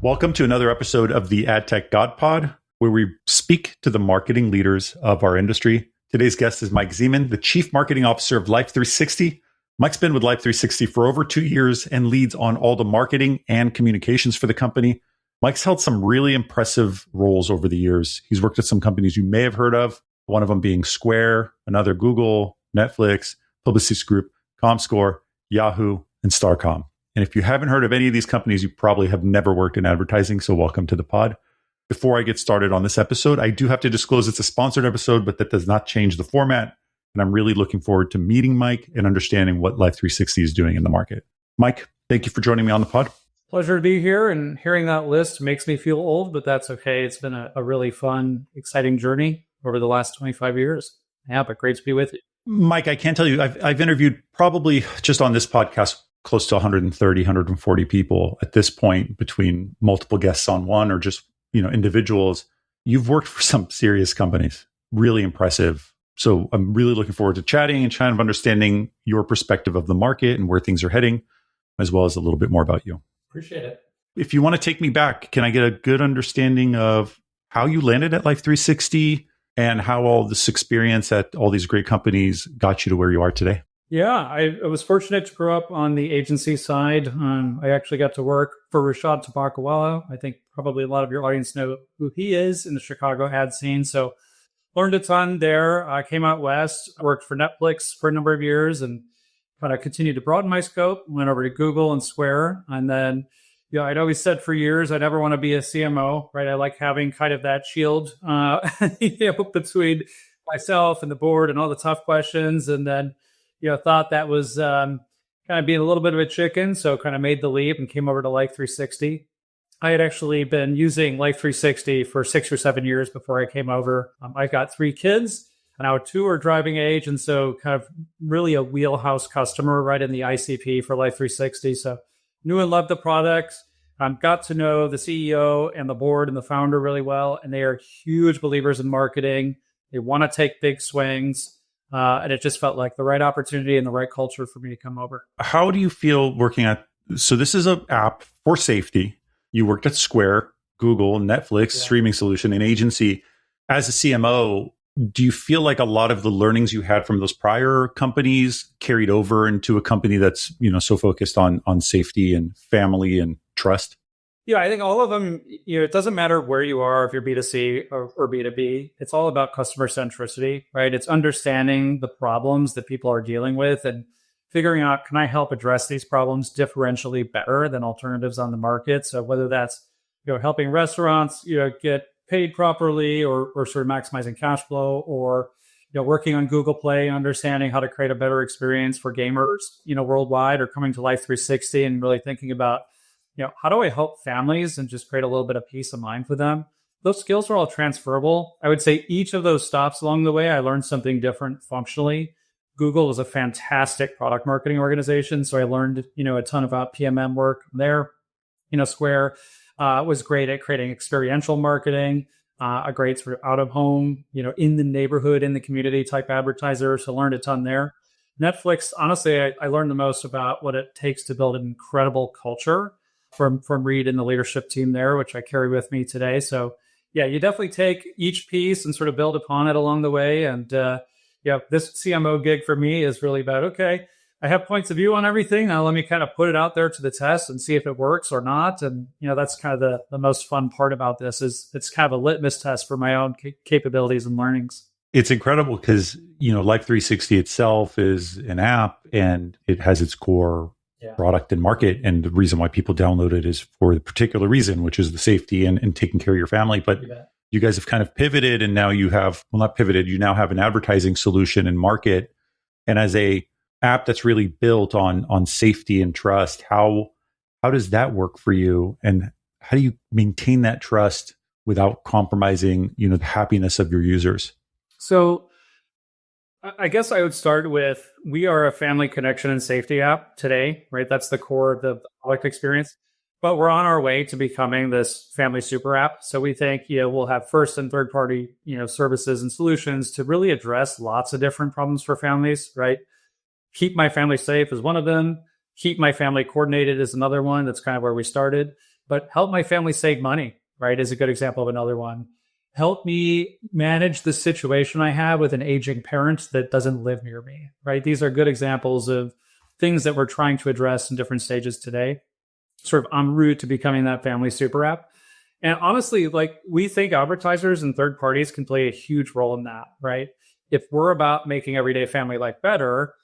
Welcome to another episode of the AdTechGod Pod, where we speak to the marketing leaders of our industry. Today's guest is Mike Zeman, the Chief Marketing Officer of Life360. Mike's been with Life360 for over 2 years and leads on all the marketing and communications for the company. Mike's held some really impressive roles over the years. He's worked at some companies you may have heard of, one of them being Square, another Google, Netflix, Publicis Group, Comscore, Yahoo, and Starcom. And if you haven't heard of any of these companies, you probably have never worked in advertising, so welcome to the pod. Before I get started on this episode, I do have to disclose it's a sponsored episode, but that does not change the format. And I'm really looking forward to meeting Mike and understanding what Life360 is doing in the market. Mike, thank you for joining me on the pod. Pleasure to be here, and hearing that list makes me feel old, but that's okay. It's been a really fun, exciting journey over the last 25 years. Yeah, but great to be with you. Mike, I can't tell you, I've interviewed probably just on this podcast close to 130, 140 people at this point, between multiple guests on one or just, individuals. You've worked for some serious companies, really impressive. So I'm really looking forward to chatting and kind of understanding your perspective of the market and where things are heading, as well as a little bit more about you. Appreciate it. If you want to take me back, can I get a good understanding of how you landed at Life360 and how all this experience at all these great companies got you to where you are today? Yeah, I was fortunate to grow up on the agency side. I actually got to work for Rashad Tabakawala. I think probably a lot of your audience know who he is in the Chicago ad scene. So learned a ton there. I came out west, worked for Netflix for a number of years, and kind of continued to broaden my scope. Went over to Google and Square. And then, I'd always said for years, I never want to be a CMO, right? I like having kind of that shield between myself and the board and all the tough questions. And then, thought that was kind of being a little bit of a chicken. So kind of made the leap and came over to Life360. I had actually been using Life360 for 6 or 7 years before I came over. I got 3 kids, and now 2 are driving age. And so kind of really a wheelhouse customer right in the ICP for Life360. So knew and loved the product. Got to know the CEO and the board and the founder really well. And they are huge believers in marketing. They want to take big swings. And it just felt like the right opportunity and the right culture for me to come over. How do you feel working at, so this is an app for safety. You worked at Square, Google, Netflix, streaming solution, and agency. As a CMO, do you feel like a lot of the learnings you had from those prior companies carried over into a company that's, so focused on safety and family and trust? Yeah, I think all of them, it doesn't matter where you are, if you're B2C or B2B, it's all about customer centricity, right? It's understanding the problems that people are dealing with and figuring out, can I help address these problems differentially better than alternatives on the market? So whether that's, helping restaurants, get paid properly or sort of maximizing cash flow, or, working on Google Play, understanding how to create a better experience for gamers, worldwide, or coming to Life360 and really thinking about, how do I help families and just create a little bit of peace of mind for them? Those skills are all transferable. I would say each of those stops along the way, I learned something different functionally. Google is a fantastic product marketing organization. So I learned, a ton about PMM work there. Square was great at creating experiential marketing, a great sort of out of home, in the neighborhood, in the community type advertiser. So learned a ton there. Netflix, honestly, I learned the most about what it takes to build an incredible culture from Reed and the leadership team there, which I carry with me today. So yeah, you definitely take each piece and sort of build upon it along the way. And this CMO gig for me is really about, okay, I have points of view on everything. Now let me kind of put it out there to the test and see if it works or not. And, that's kind of the most fun part about this is it's kind of a litmus test for my own capabilities and learnings. It's incredible because, Life360 itself is an app and it has its core product and market. And the reason why people download it is for the particular reason, which is the safety and taking care of your family. But you guys have kind of pivoted, and now you have, well, not pivoted, you now have an advertising solution and market. And as a app that's really built on safety and trust, how does that work for you? And how do you maintain that trust without compromising, the happiness of your users? So I guess I would start with, we are a family connection and safety app today, right? That's the core of the product experience. But we're on our way to becoming this family super app. So we think, we'll have first and third party, services and solutions to really address lots of different problems for families, right? Keep my family safe is one of them. Keep my family coordinated is another one. That's kind of where we started. but help my family save money, right, is a good example of another one. Help me manage the situation I have with an aging parent that doesn't live near me, right? These are good examples of things that we're trying to address in different stages today, sort of en route to becoming that family super app. And honestly, like, we think advertisers and third parties can play a huge role in that, right? If we're about making everyday family life better,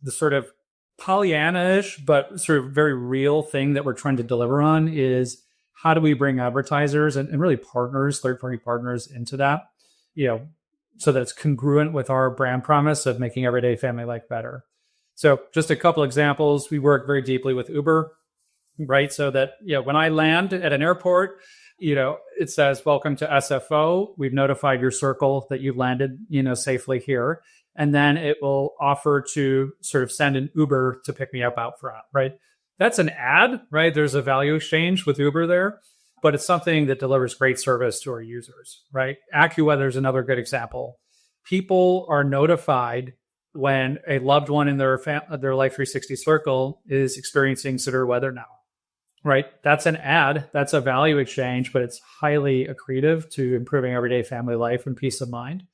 the sort of Pollyanna-ish, but sort of very real thing that we're trying to deliver on is, how do we bring advertisers and really partners, third-party partners into that, so that it's congruent with our brand promise of making everyday family life better. So just a couple examples. We work very deeply with Uber, right? So that, when I land at an airport, it says, welcome to SFO. We've notified your circle that you've landed, safely here. And then it will offer to sort of send an Uber to pick me up out front, right? That's an ad, right? There's a value exchange with Uber there, but it's something that delivers great service to our users, right? AccuWeather is another good example. People are notified when a loved one in their Life360 circle is experiencing severe weather now, right? That's an ad, that's a value exchange, but it's highly accretive to improving everyday family life and peace of mind.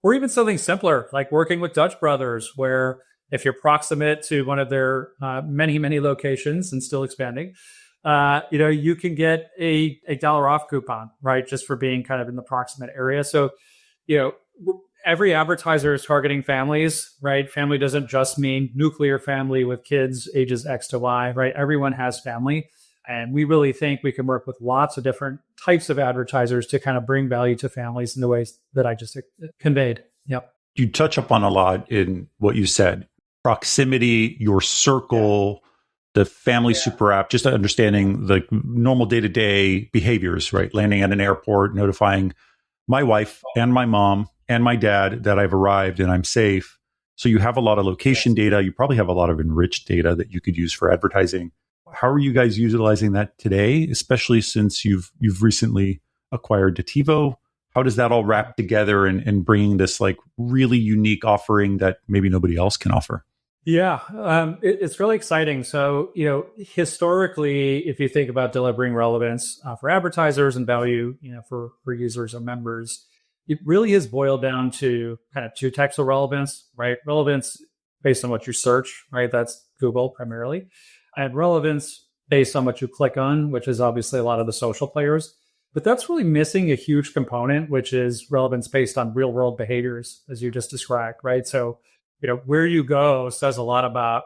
Or even something simpler, like working with Dutch Brothers, where if you're proximate to one of their many, many locations and still expanding, you can get a $1 off coupon, right? Just for being kind of in the proximate area. So, every advertiser is targeting families, right? Family doesn't just mean nuclear family with kids ages X to Y, right? Everyone has family. And we really think we can work with lots of different types of advertisers to kind of bring value to families in the ways that I just conveyed. Yep. You touch upon a lot in what you said. Proximity, your circle, the family super app, just understanding the normal day-to-day behaviors, right? Landing at an airport, notifying my wife and my mom and my dad that I've arrived and I'm safe. So you have a lot of location data. You probably have a lot of enriched data that you could use for advertising. How are you guys utilizing that today, especially since you've recently acquired Dativo? How does that all wrap together and bringing this like really unique offering that maybe nobody else can offer? Yeah, it's really exciting. So, historically, if you think about delivering relevance for advertisers and value, for users or members, it really is boiled down to kind of two types of relevance, right? Relevance based on what you search, right? That's Google primarily. And relevance based on what you click on, which is obviously a lot of the social players. But that's really missing a huge component, which is relevance based on real world behaviors, as you just described, right? So, where you go says a lot about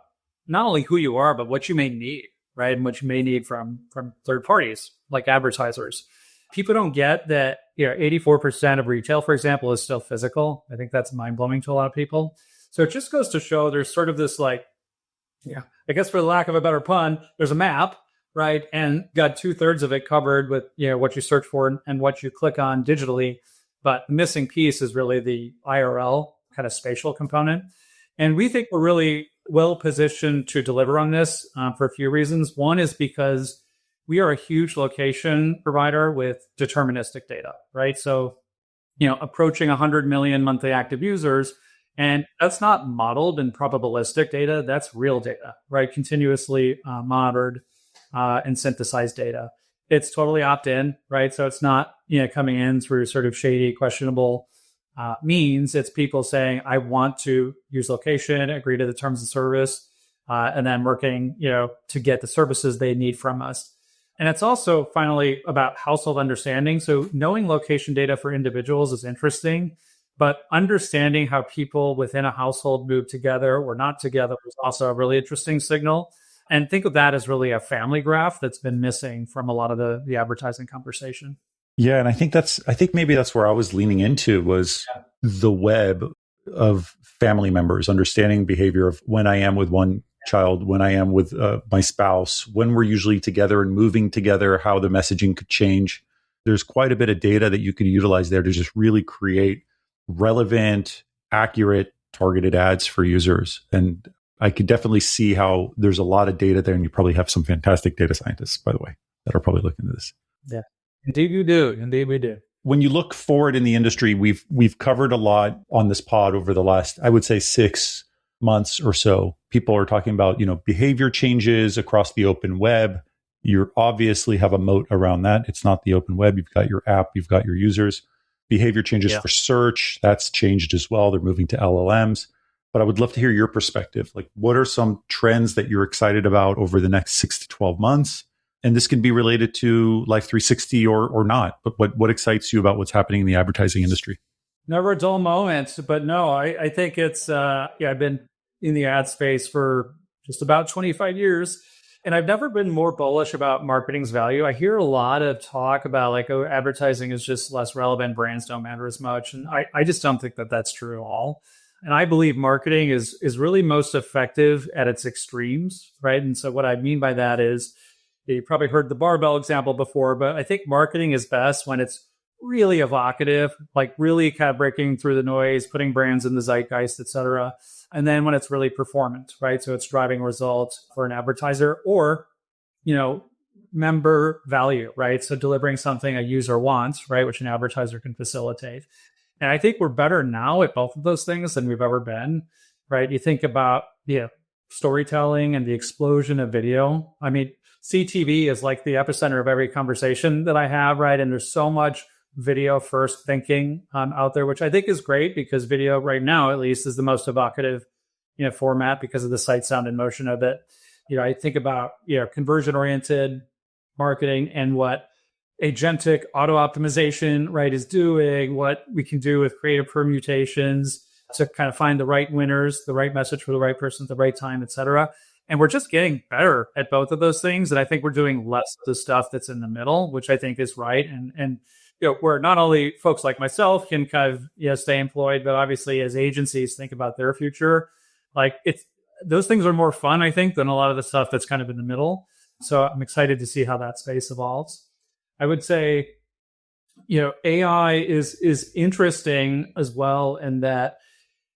not only who you are, but what you may need, right? And what you may need from third parties, like advertisers. People don't get that, 84% of retail, for example, is still physical. I think that's mind blowing to a lot of people. So it just goes to show there's sort of this I guess for the lack of a better pun, there's a map, right? And got 2/3 of it covered with, what you search for and what you click on digitally. But the missing piece is really the IRL kind of spatial component. And we think we're really well positioned to deliver on this for a few reasons. One is because we are a huge location provider with deterministic data, right? So, approaching 100 million monthly active users. And that's not modeled and probabilistic data. That's real data, right? Continuously monitored and synthesized data. It's totally opt-in, right? So it's not, coming in through sort of shady, questionable means. It's people saying, I want to use location, agree to the terms of service, and then working, to get the services they need from us. And it's also finally about household understanding. So knowing location data for individuals is interesting, but understanding how people within a household move together or not together is also a really interesting signal. And think of that as really a family graph that's been missing from a lot of the advertising conversation. Yeah, and I think maybe that's where I was leaning into was the web of family members, understanding behavior of when I am with one child, when I am with my spouse, when we're usually together and moving together, how the messaging could change. There's quite a bit of data that you could utilize there to just really create relevant, accurate, targeted ads for users. And I could definitely see how there's a lot of data there, and you probably have some fantastic data scientists, by the way, that are probably looking at this. Yeah, indeed you do. Indeed we do. When you look forward in the industry, we've covered a lot on this pod over the last, I would say, 6 months or so. People are talking about, behavior changes across the open web, You obviously have a moat around that. It's not the open web. You've got your app, you've got your users. Behavior changes Yeah. for search. That's changed as well. They're moving to LLMs. But I would love to hear your perspective. Like, what are some trends that you're excited about over the next 6 to 12 months? And this can be related to Life360 or not. But what excites you about what's happening in the advertising industry? Never a dull moment, but no, I think it's, I've been in the ad space for just about 25 years. And I've never been more bullish about marketing's value. I hear a lot of talk about like, oh, advertising is just less relevant. Brands don't matter as much. And I just don't think that that's true at all. And I believe marketing is really most effective at its extremes, right? And so what I mean by that is, you probably heard the barbell example before, but I think marketing is best when it's really evocative, like really kind of breaking through the noise, putting brands in the zeitgeist, et cetera. And then when it's really performant, right? So it's driving results for an advertiser or, member value, right? So delivering something a user wants, right? Which an advertiser can facilitate. And I think we're better now at both of those things than we've ever been, right? You think about, storytelling and the explosion of video. I mean, CTV is like the epicenter of every conversation that I have, right? And there's so much video first thinking out there, which I think is great because video right now, at least, is the most evocative, format because of the sight, sound, and motion of it. I think about, conversion oriented marketing and what agentic auto optimization, right, is doing, what we can do with creative permutations to kind of find the right winners, the right message for the right person at the right time, et cetera. And we're just getting better at both of those things. And I think we're doing less of the stuff that's in the middle, which I think is right. And where not only folks like myself can kind of stay employed, but obviously as agencies think about their future, like those things are more fun, I think, than a lot of the stuff that's kind of in the middle. So I'm excited to see how that space evolves. I would say, AI is interesting as well in that,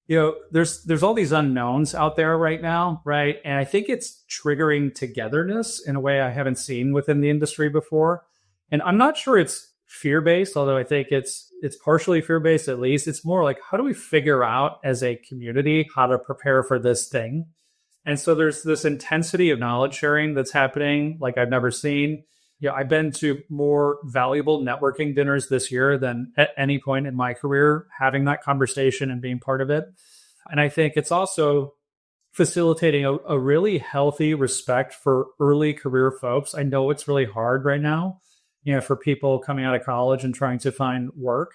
there's all these unknowns out there right now, right? And I think it's triggering togetherness in a way I haven't seen within the industry before. And I'm not sure it's fear-based, although I think it's partially fear-based at least. It's more like, how do we figure out as a community how to prepare for this thing? And so there's this intensity of knowledge sharing that's happening like I've never seen. I've been to more valuable networking dinners this year than at any point in my career, having that conversation and being part of it. And I think it's also facilitating a really healthy respect for early career folks. I know it's really hard right now, for people coming out of college and trying to find work.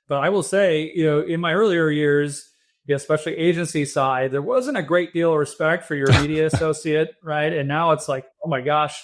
But I will say, in my earlier years, especially agency side, there wasn't a great deal of respect for your media associate, right? And now it's like, oh my gosh,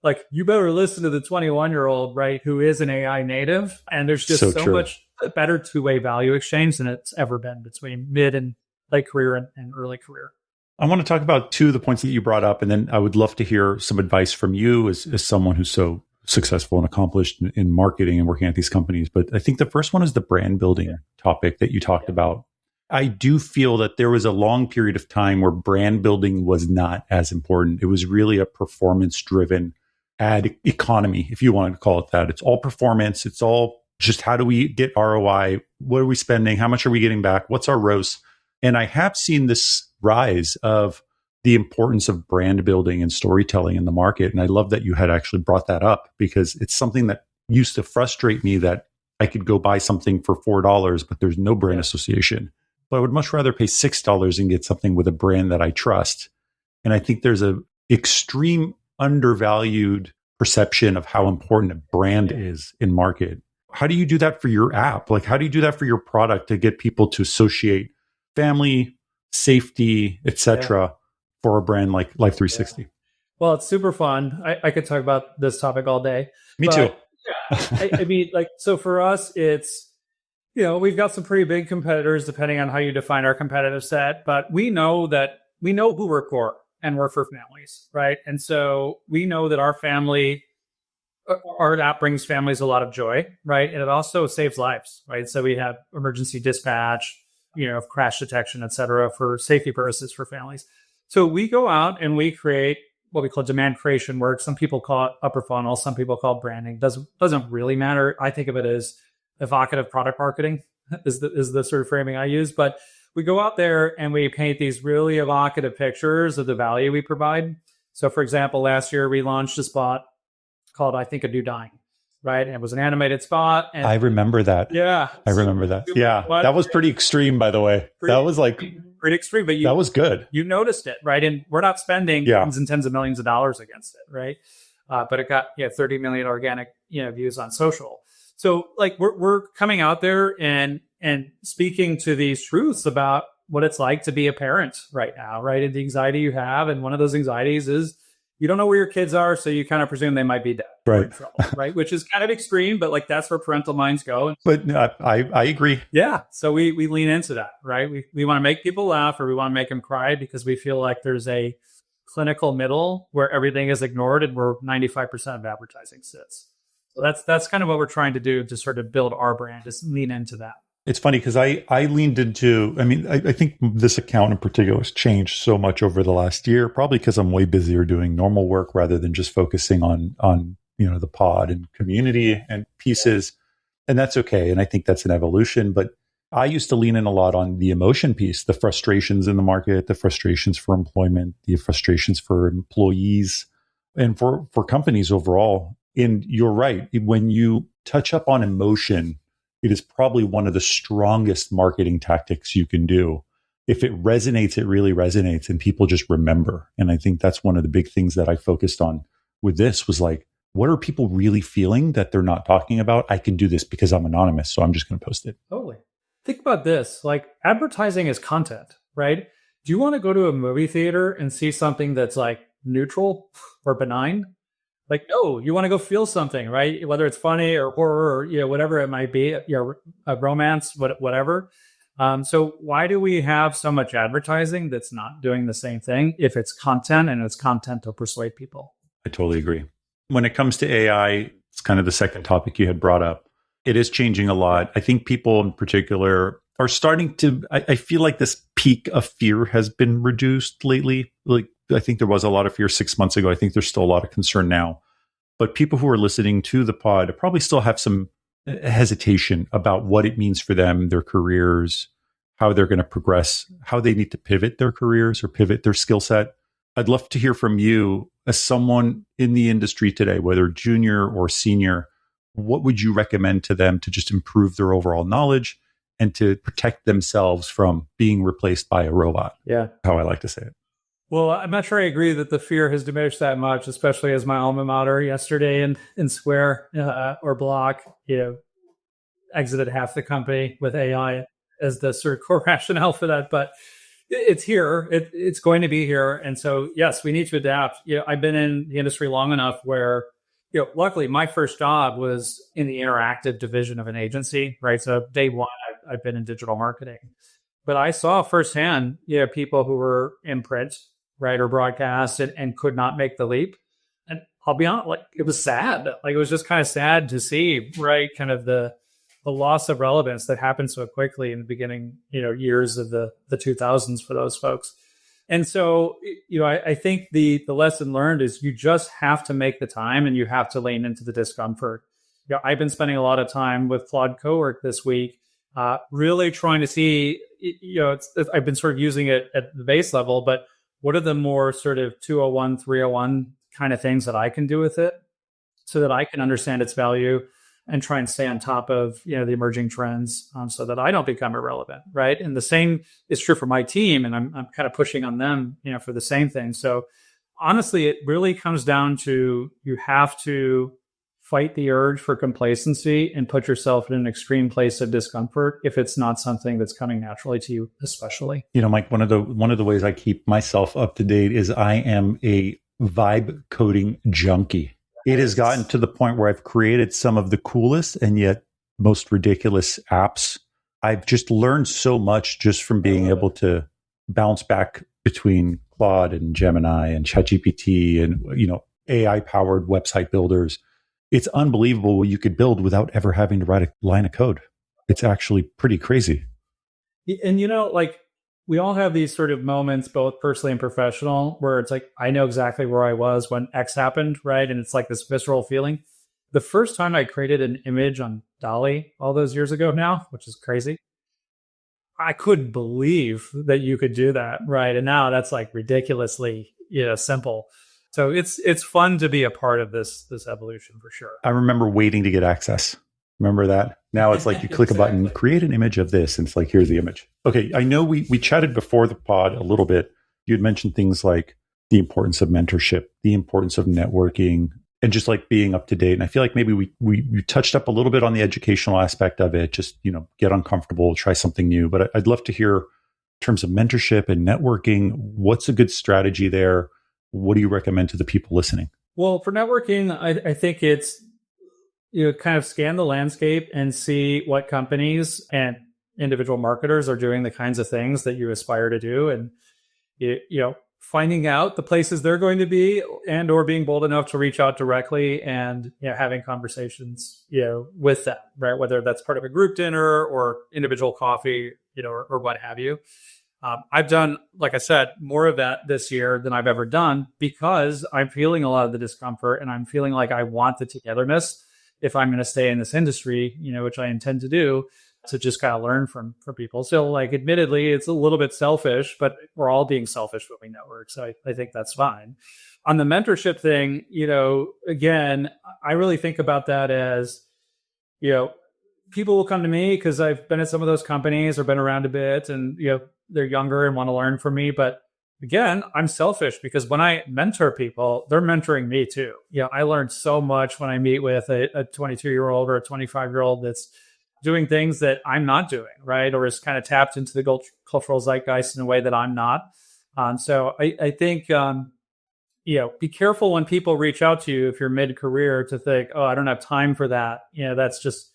like you better listen to the 21-year-old, right, who is an AI native. And there's just so much better two-way value exchange than it's ever been between mid and late career and early career. I want to talk about two of the points that you brought up, and then I would love to hear some advice from you as someone who's so successful and accomplished in marketing and working at these companies. But I think the first one is the brand building topic that you talked about. I do feel that there was a long period of time where brand building was not as important. It was really a performance-driven ad economy, if you want to call it that. It's all performance. It's all just how do we get ROI? What are we spending? How much are we getting back? What's our ROAS? And I have seen this rise of the importance of brand building and storytelling in the market. And I love that you had actually brought that up because it's something that used to frustrate me that I could go buy something for $4, but there's no brand association. But I would much rather pay $6 and get something with a brand that I trust. And I think there's an extreme undervalued perception of how important a brand is in market. How do you do that for your app? Like, how do you do that for your product to get people to associate family, safety, etc., for a brand like Life360? Well, it's super fun. I could talk about this topic all day. Me too. I mean, so for us, it's, we've got some pretty big competitors depending on how you define our competitive set, but we know who we're for. And we're for families, right? And so we know that our app brings families a lot of joy, right? And it also saves lives, right? So we have emergency dispatch, crash detection, et cetera, for safety purposes for families. So we go out and we create what we call demand creation work. Some people call it upper funnel. Some people call it branding. Doesn't really matter. I think of it as evocative product marketing is the sort of framing I use. But we go out there and we paint these really evocative pictures of the value we provide. So for example, last year we launched a spot called I Think a New Dying, right? And it was an animated spot. And I remember that. yeah, I remember that. Yeah, that was pretty extreme, by the way. That was like pretty extreme, but that was good. You noticed it, right? And we're not spending tens and tens of millions of dollars against it, right? But it got 30 million organic views on social. So like we're coming out there and speaking to these truths about what it's like to be a parent right now, right? And the anxiety you have, and one of those anxieties is you don't know where your kids are, so you kind of presume they might be dead, right? Or in trouble, right? Which is kind of extreme, but like that's where parental minds go. But I agree. Yeah, so we lean into that, right? We want to make people laugh, or we want to make them cry, because we feel like there's a clinical middle where everything is ignored and where 95% of advertising sits. So that's kind of what we're trying to do to sort of build our brand, is lean into that. It's funny because I leaned into, I think this account in particular has changed so much over the last year, probably because I'm way busier doing normal work rather than just focusing on the pod and community and pieces. And that's okay. And I think that's an evolution. But I used to lean in a lot on the emotion piece, the frustrations in the market, the frustrations for employment, the frustrations for employees, and for companies overall. And you're right. When you touch up on emotion, it is probably one of the strongest marketing tactics you can do. If it resonates, it really resonates, and people just remember. And I think that's one of the big things that I focused on with this was like, what are people really feeling that they're not talking about? I can do this because I'm anonymous, so I'm just going to post it. Totally. Think about this. Like, advertising is content, right? Do you want to go to a movie theater and see something that's like neutral or benign? Like, no, you want to go feel something, right? Whether it's funny or horror or whatever it might be, a romance, whatever. So why do we have so much advertising that's not doing the same thing if it's content, and it's content to persuade people? I totally agree. When it comes to AI, it's kind of the second topic you had brought up. It is changing a lot. I think people in particular are starting to, I feel like this peak of fear has been reduced lately. Like, I think there was a lot of fear 6 months ago. I think there's still a lot of concern now. But people who are listening to the pod probably still have some hesitation about what it means for them, their careers, how they're going to progress, how they need to pivot their careers or pivot their skill set. I'd love to hear from you as someone in the industry today, whether junior or senior. What would you recommend to them to just improve their overall knowledge and to protect themselves from being replaced by a robot? Yeah. How I like to say it. Well, I'm not sure I agree that the fear has diminished that much, especially as my alma mater yesterday in Square or Block, exited half the company with AI as the sort of core rationale for that. But it's here. It's going to be here. And so, yes, we need to adapt. I've been in the industry long enough where, luckily my first job was in the interactive division of an agency, right? So day one, I've been in digital marketing. But I saw firsthand, people who were in print, right, or broadcast and could not make the leap. And I'll be honest, like, it was sad. Like, it was just kind of sad to see, right, kind of the loss of relevance that happened so quickly in the beginning, years of the 2000s for those folks. And so, I think the lesson learned is you just have to make the time, and you have to lean into the discomfort. I've been spending a lot of time with Claude Cowork this week, really trying to see, I've been sort of using it at the base level, but what are the more sort of 201, 301 kind of things that I can do with it so that I can understand its value and try and stay on top of, the emerging trends, so that I don't become irrelevant, right? And the same is true for my team, and I'm kind of pushing on them, for the same thing. So honestly, it really comes down to you have to fight the urge for complacency and put yourself in an extreme place of discomfort if it's not something that's coming naturally to you, especially. Mike, one of the ways I keep myself up to date is I am a vibe coding junkie. It has gotten to the point where I've created some of the coolest and yet most ridiculous apps. I've just learned so much just from being able to bounce back between Claude and Gemini and ChatGPT and, AI powered website builders. It's unbelievable what you could build without ever having to write a line of code. It's actually pretty crazy. And, we all have these sort of moments, both personally and professional, where it's like, I know exactly where I was when X happened, right? And it's like this visceral feeling. The first time I created an image on Dolly all those years ago now, which is crazy, I couldn't believe that you could do that, right? And now that's like ridiculously, simple. So it's fun to be a part of this evolution for sure. I remember waiting to get access. Remember that? Now it's like you click a button, create an image of this, and it's like, here's the image. Okay, I know we chatted before the pod a little bit. You had mentioned things like the importance of mentorship, the importance of networking, and just like being up to date. And I feel like maybe we touched up a little bit on the educational aspect of it, just, get uncomfortable, try something new. But I'd love to hear, in terms of mentorship and networking, what's a good strategy there? What do you recommend to the people listening? Well, for networking, I think it's, kind of scan the landscape and see what companies and individual marketers are doing the kinds of things that you aspire to do. And, finding out the places they're going to be and or being bold enough to reach out directly and having conversations with them, right? Whether that's part of a group dinner or individual coffee, or what have you. I've done, like I said, more of that this year than I've ever done because I'm feeling a lot of the discomfort and I'm feeling like I want the togetherness if I'm going to stay in this industry, which I intend to do, to just kind of learn from people. So like, admittedly, it's a little bit selfish, but we're all being selfish when we network. So I think that's fine. On the mentorship thing, again, I really think about that as, people will come to me because I've been at some of those companies or been around a bit and, they're younger and want to learn from me. But again, I'm selfish because when I mentor people, they're mentoring me too. I learned so much when I meet with a 22-year-old or a 25-year-old that's doing things that I'm not doing, right? Or is kind of tapped into the cultural zeitgeist in a way that I'm not. So I think, be careful when people reach out to you if you're mid-career to think, oh, I don't have time for that. That's just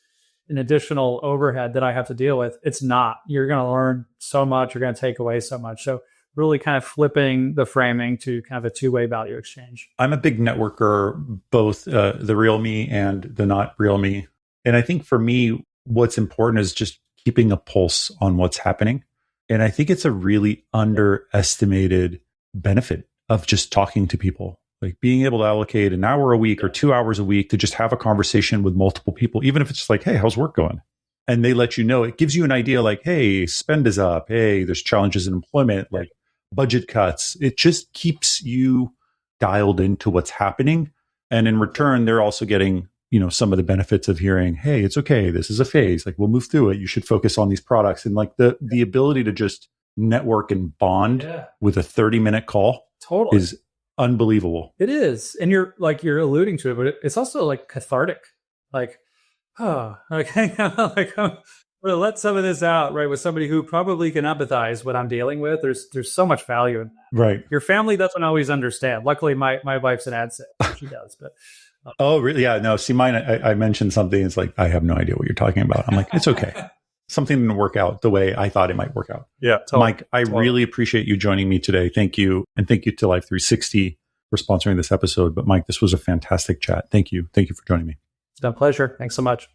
an additional overhead that I have to deal with. It's not. You're going to learn so much. You're going to take away so much. So really kind of flipping the framing to kind of a two-way value exchange. I'm a big networker, both the real me and the not real me. And I think for me, what's important is just keeping a pulse on what's happening. And I think it's a really underestimated benefit of just talking to people, like being able to allocate an hour a week or 2 hours a week to just have a conversation with multiple people, even if it's just like, hey, how's work going? And they let you know, it gives you an idea like, hey, spend is up. Hey, there's challenges in employment, like budget cuts. It just keeps you dialed into what's happening. And in return, they're also getting some of the benefits of hearing, hey, it's okay. This is a phase. Like, we'll move through it. You should focus on these products. And like the ability to just network and bond with a 30-minute call is unbelievable. It is. And you're alluding to it, but it's also like cathartic. Like, okay, like I'm going to let some of this out, right? With somebody who probably can empathize what I'm dealing with. There's so much value in that. Right. Your family doesn't always understand. Luckily, my wife's an ad sales. She does, but oh, really? Yeah. No, see, mine, I mentioned something. It's like, I have no idea what you're talking about. I'm like, it's okay. Something didn't work out the way I thought it might work out. Yeah. Totally. Mike, I really appreciate you joining me today. Thank you. And thank you to Life360 for sponsoring this episode. But Mike, this was a fantastic chat. Thank you. Thank you for joining me. It's been a pleasure. Thanks so much.